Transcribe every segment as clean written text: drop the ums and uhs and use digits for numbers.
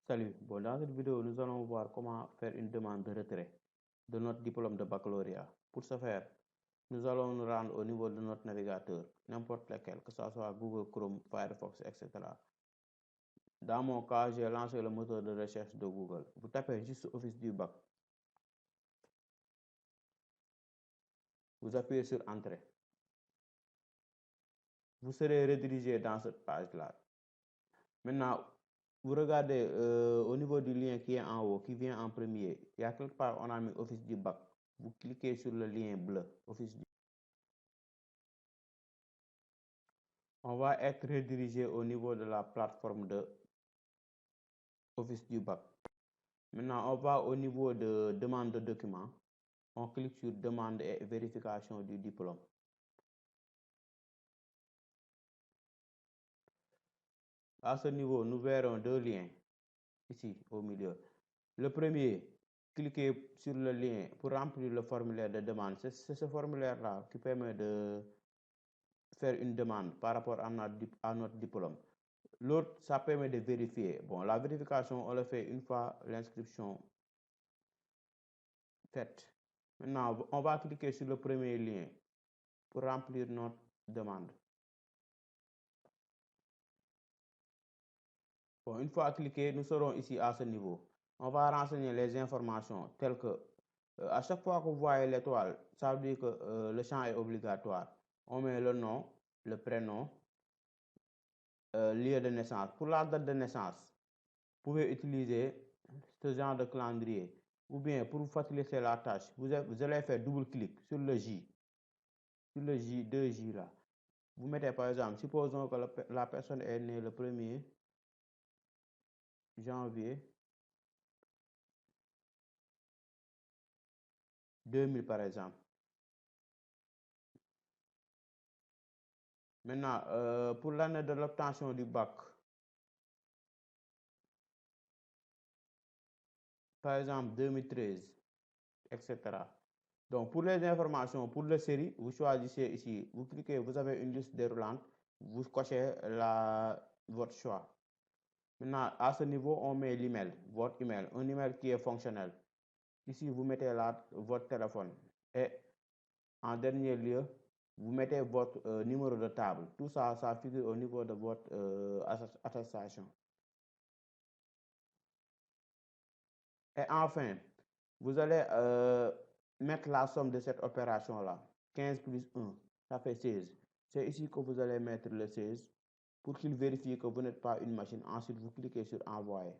Salut, bon, dans cette vidéo, nous allons voir comment faire une demande de retrait de notre diplôme de baccalauréat. Pour ce faire, nous allons nous rendre au niveau de notre navigateur, n'importe lequel, que ce soit Google Chrome, Firefox, etc. Dans mon cas, j'ai lancé le moteur de recherche de Google. Vous tapez juste Office du bac. Vous appuyez sur Entrée. Vous serez redirigé dans cette page-là. Maintenant, vous regardez au niveau du lien qui est en haut, qui vient en premier. Il y a quelque part, on a mis Office du bac. Vous cliquez sur le lien bleu, Office du. On va être redirigé au niveau de la plateforme de Office du bac. Maintenant, on va au niveau de demande de documents. On clique sur demande et vérification du diplôme. À ce niveau, nous verrons deux liens ici au milieu. Le premier, cliquez sur le lien pour remplir le formulaire de demande. C'est ce formulaire-là qui permet de faire une demande par rapport à notre diplôme. L'autre, ça permet de vérifier. Bon, la vérification, on le fait une fois l'inscription faite. Maintenant, on va cliquer sur le premier lien pour remplir notre demande. Bon, une fois cliqué, nous serons ici à ce niveau. On va renseigner les informations telles que, à chaque fois que vous voyez l'étoile, ça veut dire que le champ est obligatoire. On met le nom, le prénom, lieu de naissance. Pour la date de naissance, vous pouvez utiliser ce genre de calendrier. Ou bien, pour vous faciliter la tâche, vous allez faire double-clic sur le J, sur le J, 2J là. Vous mettez par exemple, supposons que la personne est née le 1er janvier 2000 par exemple. Maintenant, pour l'année de l'obtention du bac, par exemple 2013, etc. Donc, pour les informations, pour la série, vous choisissez ici, vous cliquez, vous avez une liste déroulante, vous cochez votre choix. Maintenant, à ce niveau, on met l'email, votre email, un email qui est fonctionnel. Ici, vous mettez là votre téléphone. Et en dernier lieu, vous mettez votre numéro de table. Tout ça, ça figure au niveau de votre attestation. Et enfin, vous allez mettre la somme de cette opération-là. 15 plus 1, ça fait 16. C'est ici que vous allez mettre le 16 pour qu'il vérifie que vous n'êtes pas une machine. Ensuite, vous cliquez sur Envoyer.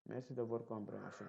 Merci de votre compréhension.